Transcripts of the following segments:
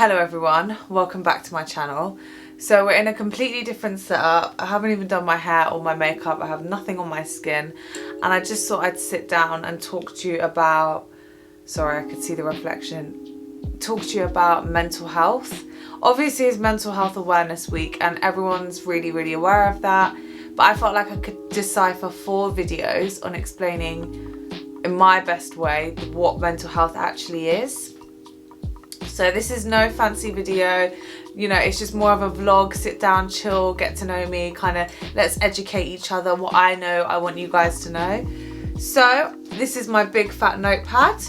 Hello everyone, welcome back to my channel. So we're in a completely different setup. I haven't even done my hair or my makeup. I have nothing on my skin, and I just thought I'd sit down and talk to you about, sorry I could see the reflection, talk to you about mental health. Obviously it's Mental Health Awareness Week and everyone's really aware of that, but I felt like I could decipher 4 videos on explaining in my best way what mental health actually is. So this is no fancy video, you know, it's just more of a vlog, sit down, chill, get to know me, kind of let's educate each other. What I know, I want you guys to know. So this is my big fat notepad,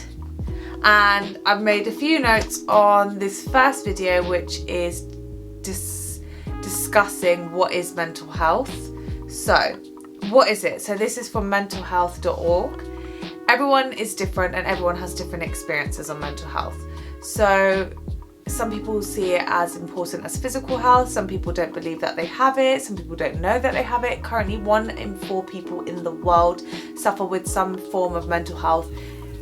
and I've made a few notes on this first video, which is discussing what is mental health. So what is it? So this is from mentalhealth.org. Everyone is different and everyone has different experiences on mental health. So some people see it as important as physical health, some people don't believe that they have it, some people don't know that they have it. Currently 1 in 4 people in the world suffer with some form of mental health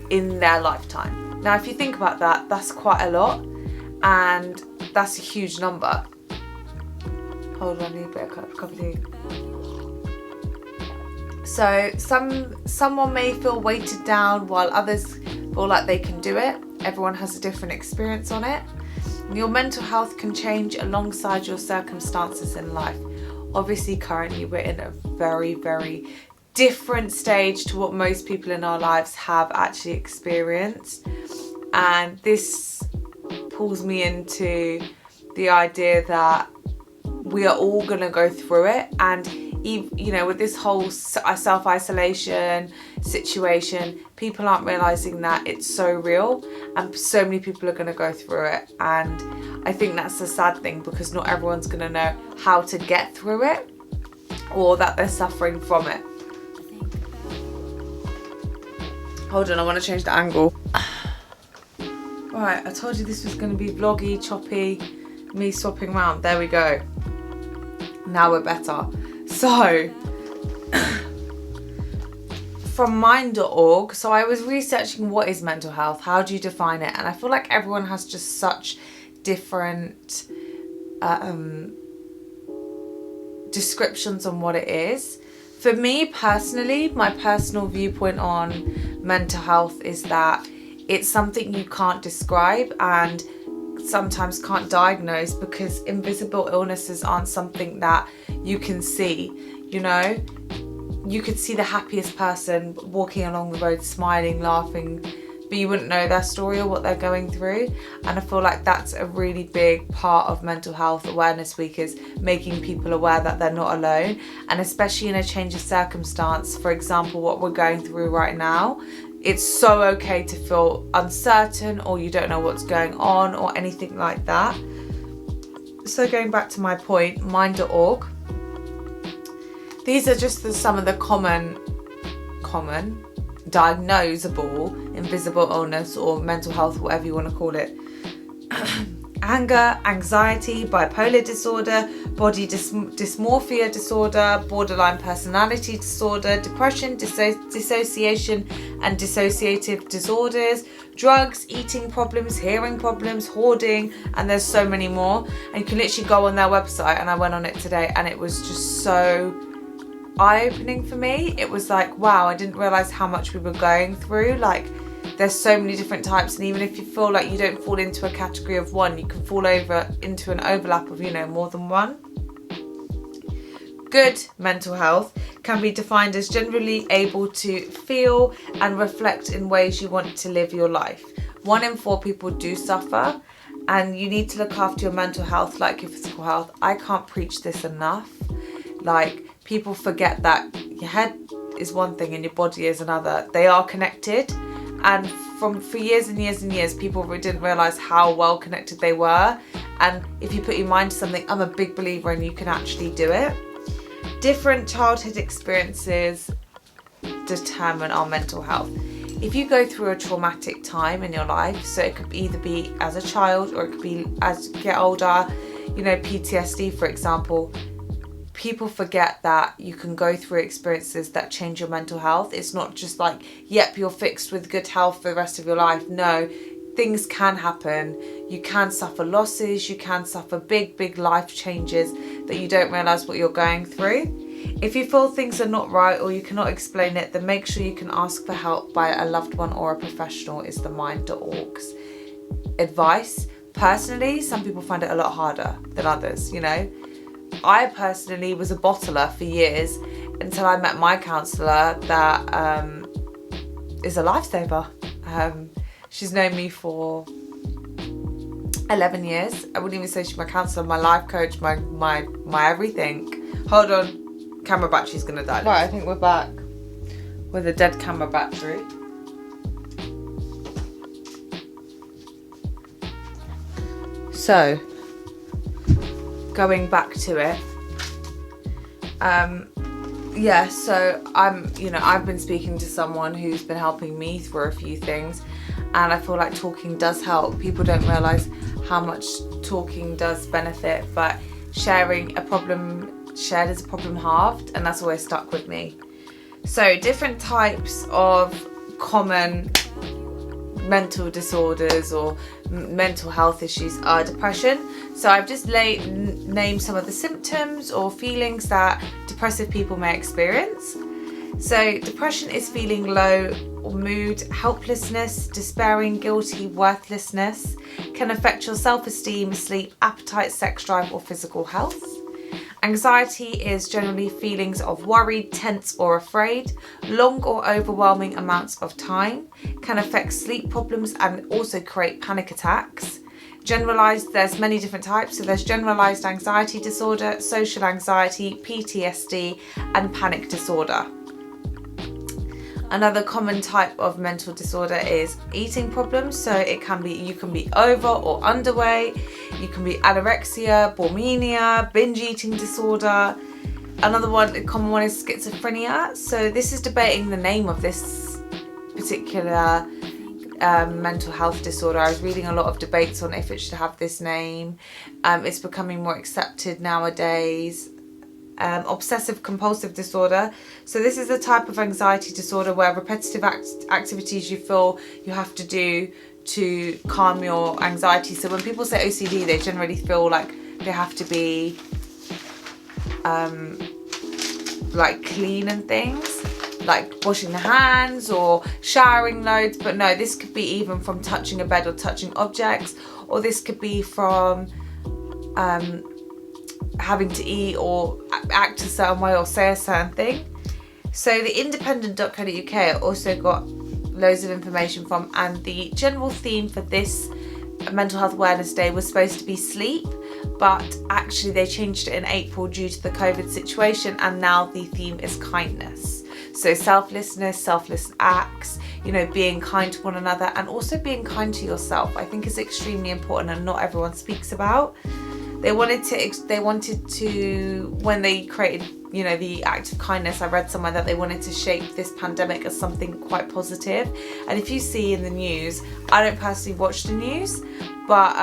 in their lifetime. Now if you think about that, that's quite a lot, and that's a huge number. Hold on, I need a bit of coffee. So someone may feel weighted down while others feel like they can do it. Everyone has a different experience on it. Your mental health can change alongside your circumstances in life. Obviously currently we're in a very different stage to what most people in our lives have actually experienced, and this pulls me into the idea that we are all going to go through it. And you know, with this whole self-isolation situation, people aren't realizing that it's so real, and so many people are going to go through it. And I think that's the sad thing, because not everyone's going to know how to get through it, or that they're suffering from it. Hold on, I want to change the angle. Right, I told you this was going to be vloggy, choppy, me swapping around. There we go. Now we're better. So from mind.org, so I was researching what is mental health, how do you define it, and I feel like everyone has just such different descriptions on what it is. For me personally, my personal viewpoint on mental health is that it's something you can't describe and sometimes can't diagnose, because invisible illnesses aren't something that you can see. You know, you could see the happiest person walking along the road smiling, laughing, but you wouldn't know their story or what they're going through. And I feel like that's a really big part of Mental Health Awareness Week, is making people aware that they're not alone, and especially in a change of circumstance. For example, what we're going through right now, it's so okay to feel uncertain, or you don't know what's going on, or anything like that. So going back to my point, mind.org. These are just some of the common diagnosable invisible illness or mental health, whatever you want to call it. Anger, anxiety, bipolar disorder, body dysmorphia disorder, borderline personality disorder, depression, dissociation and dissociative disorders, drugs, eating problems, hearing problems, hoarding, and there's so many more. And you can literally go on their website, and I went on it today, and it was just so eye-opening for me. It was like, wow, I didn't realize how much we were going through. Like, there's so many different types, and even if you feel like you don't fall into a category of one, you can fall over into an overlap of, you know, more than one. Good mental health can be defined as generally able to feel and reflect in ways you want to live your life. 1 in 4 people do suffer, and you need to look after your mental health like your physical health. I can't preach this enough. Like, people forget that your head is one thing and your body is another. They are connected. And for years and years, people didn't realise how well connected they were. And if you put your mind to something, I'm a big believer in you can actually do it. Different childhood experiences determine our mental health. If you go through a traumatic time in your life, so it could either be as a child or it could be as you get older, you know, PTSD for example, people forget that you can go through experiences that change your mental health. It's not just like, yep, you're fixed with good health for the rest of your life. No, things can happen. You can suffer losses, you can suffer big life changes that you don't realise what you're going through. If you feel things are not right or you cannot explain it, then make sure you can ask for help by a loved one or a professional, is the Mind.org's advice. Personally, some people find it a lot harder than others, you know. I personally was a bottler for years until I met my counsellor that is a lifesaver. She's known me for 11 years. I wouldn't even say she's my counsellor, my life coach, my everything. Hold on, camera battery's gonna die. Right, I think we're back with a dead camera battery. So, going back to it, yeah, so I've been speaking to someone who's been helping me through a few things, and I feel like talking does help. People don't realise how much talking does benefit, but sharing a problem shared is a problem halved, and that's always stuck with me. So different types of common mental disorders or mental health issues are depression. So I've just named some of the symptoms or feelings that depressive people may experience. So depression is feeling low mood, helplessness, despairing, guilty, worthlessness, can affect your self-esteem, sleep, appetite, sex drive or physical health. Anxiety is generally feelings of worried, tense or afraid, long or overwhelming amounts of time, can affect sleep problems and also create panic attacks. Generalized, there's many different types. So there's generalized anxiety disorder, social anxiety, PTSD and panic disorder. Another common type of mental disorder is eating problems. So you can be over or underweight. You can be anorexia, bulimia, binge eating disorder. Another one, a common one, is schizophrenia. So this is debating the name of this particular mental health disorder. I was reading a lot of debates on if it should have this name. It's becoming more accepted nowadays. Obsessive compulsive disorder. So this is a type of anxiety disorder where repetitive activities you feel you have to do to calm your anxiety. So when people say OCD, they generally feel like they have to be like clean and things, like washing the hands or showering loads. But no, this could be even from touching a bed or touching objects, or this could be from having to eat or act a certain way or say a certain thing. So the independent.co.uk also got loads of information from, and the general theme for this Mental Health Awareness Day was supposed to be sleep, but actually they changed it in April due to the COVID situation, and now the theme is kindness. So selflessness, selfless acts, you know, being kind to one another and also being kind to yourself, I think is extremely important and not everyone speaks about. They wanted to, when they created, you know, the act of kindness, I read somewhere that they wanted to shape this pandemic as something quite positive. And if you see in the news, I don't personally watch the news, but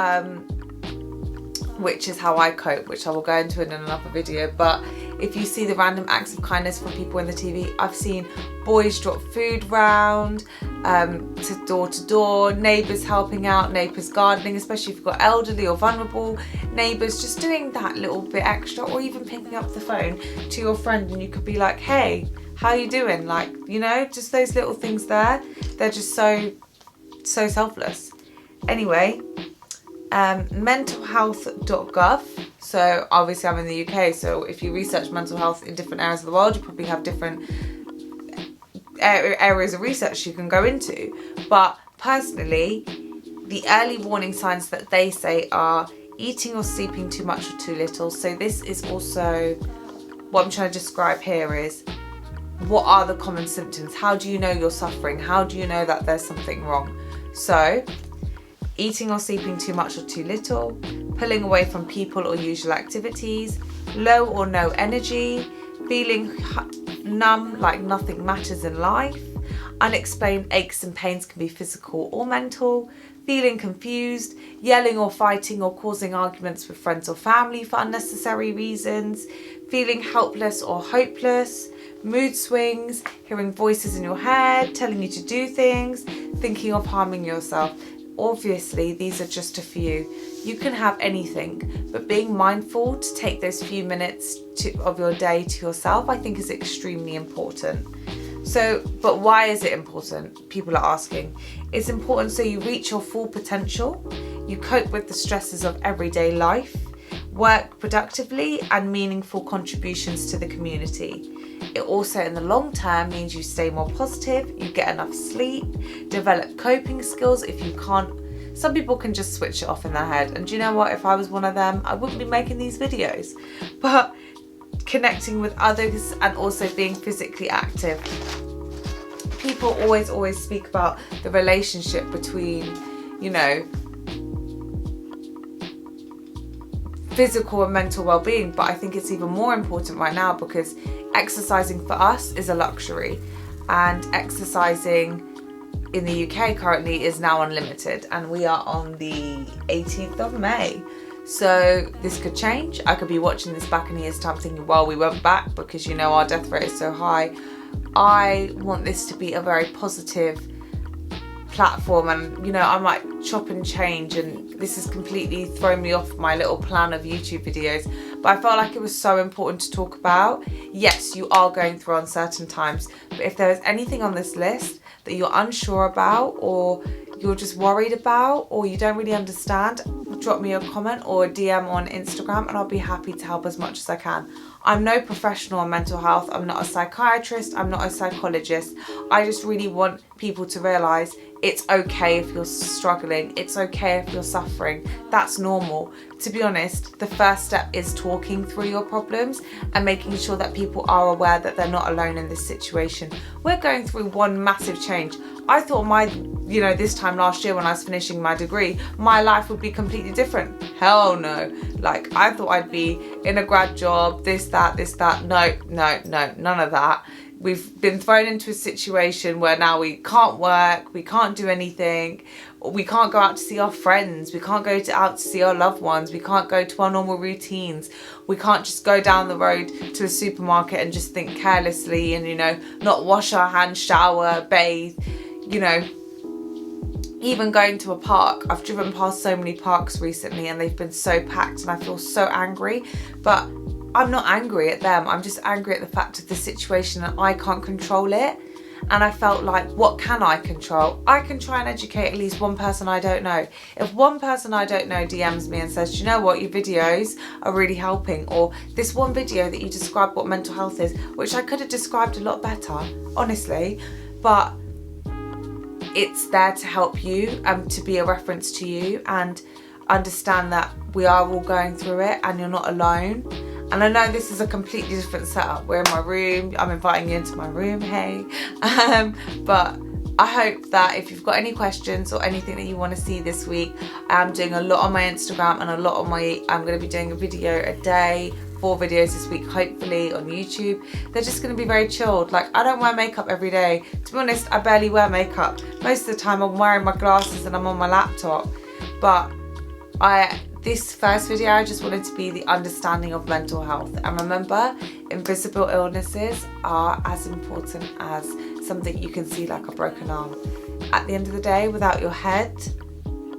which is how I cope, which I will go into in another video. But if you see the random acts of kindness from people in the TV, I've seen boys drop food round, to door, neighbours helping out, neighbours gardening, especially if you've got elderly or vulnerable neighbours, just doing that little bit extra, or even picking up the phone to your friend and you could be like, hey, how you doing? Like, you know, just those little things there, they're just so selfless. Anyway, mentalhealth.gov. So obviously I'm in the UK, so if you research mental health in different areas of the world, you probably have different areas of research you can go into. But personally, the early warning signs that they say are eating or sleeping too much or too little. So this is also what I'm trying to describe here is, what are the common symptoms? How do you know you're suffering? How do you know that there's something wrong? So eating or sleeping too much or too little, pulling away from people or usual activities, low or no energy, feeling numb, like nothing matters in life, unexplained aches and pains can be physical or mental, feeling confused, yelling or fighting or causing arguments with friends or family for unnecessary reasons, feeling helpless or hopeless, mood swings, hearing voices in your head telling you to do things, thinking of harming yourself. obviously these are just a few. You can have anything, but being mindful to take those few minutes of your day to yourself, I think is extremely important. So, but why is it important? People are asking. It's important so you reach your full potential, you cope with the stresses of everyday life, work productively and meaningful contributions to the community. It also in the long term means you stay more positive, you get enough sleep, develop coping skills if you can't. Some people can just switch it off in their head, and do you know what, if I was one of them, I wouldn't be making these videos. But connecting with others and also being physically active. People always speak about the relationship between, you know, physical and mental well-being, but I think it's even more important right now because exercising for us is a luxury, and exercising in the UK currently is now unlimited, and we are on the 18th of May. So this could change. I could be watching this back in a year's time thinking, well, we went back because, you know, our death rate is so high. I want this to be a very positive platform, and, you know, I might chop and change, and this has completely thrown me off my little plan of YouTube videos, but I felt like it was so important to talk about. Yes, you are going through uncertain times, but if there is anything on this list that you're unsure about, or you're just worried about, or you don't really understand, drop me a comment or a DM on Instagram and I'll be happy to help as much as I can. I'm no professional on mental health. I'm not a psychiatrist. I'm not a psychologist. I just really want people to realise it's okay if you're struggling. It's okay if you're suffering. That's normal. To be honest, the first step is talking through your problems and making sure that people are aware that they're not alone in this situation. We're going through one massive change. I thought this time last year when I was finishing my degree, my life would be completely different. Hell no. Like, I thought I'd be in a grad job, this, that. No, none of that. We've been thrown into a situation where now we can't work, we can't do anything, we can't go out to see our friends, we can't go out to see our loved ones, we can't go to our normal routines, we can't just go down the road to a supermarket and just think carelessly and, you know, not wash our hands, shower, bathe, you know. Even going to a park, I've driven past so many parks recently and they've been so packed and I feel so angry, but I'm not angry at them. I'm just angry at the fact of the situation and I can't control it. And I felt like, what can I control? I can try and educate at least one person I don't know. If one person I don't know DMs me and says, do you know what, your videos are really helping, or this one video that you described what mental health is, which I could have described a lot better, honestly, but it's there to help you, to be a reference to you and understand that we are all going through it and you're not alone. And I know this is a completely different setup. We're in my room. I'm inviting you into my room, hey. But I hope that if you've got any questions or anything that you want to see this week, I'm doing a lot on my Instagram and a lot on I'm going to be doing a video a day, 4 videos this week, hopefully on YouTube. They're just going to be very chilled. Like, I don't wear makeup every day. To be honest, I barely wear makeup. Most of the time I'm wearing my glasses and I'm on my laptop. But this first video, I just wanted to be the understanding of mental health. And remember, invisible illnesses are as important as something you can see like a broken arm. At the end of the day, without your head,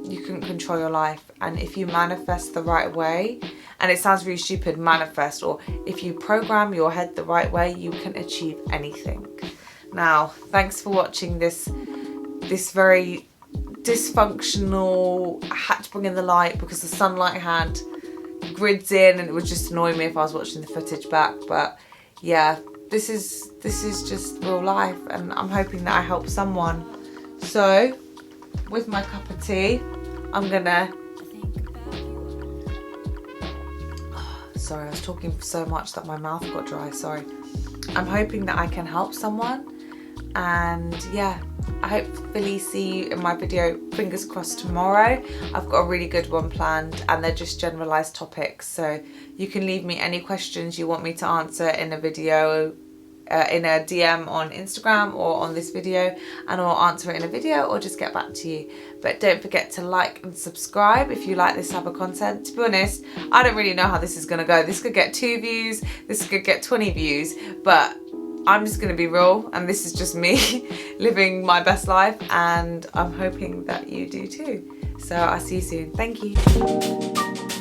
you can control your life. And if you manifest the right way, and it sounds really stupid, manifest, or if you program your head the right way, you can achieve anything. Now, thanks for watching this very dysfunctional, I had to bring in the light because the sunlight had grids in and it would just annoy me if I was watching the footage back. But yeah, this is just real life and I'm hoping that I help someone. So with my cup of tea, I'm gonna sorry, I was talking so much that my mouth got dry, sorry. I'm hoping that I can help someone, and yeah, I hopefully see you in my video, fingers crossed, tomorrow. I've got a really good one planned and they're just generalised topics, so you can leave me any questions you want me to answer in a video, in a DM on Instagram or on this video, and I'll answer it in a video or just get back to you. But don't forget to like and subscribe if you like this type of content. To be honest, I don't really know how this is going to go. This could get 2 views, this could get 20 views, but I'm just going to be real, and this is just me living my best life, and I'm hoping that you do too. So I'll see you soon. Thank you.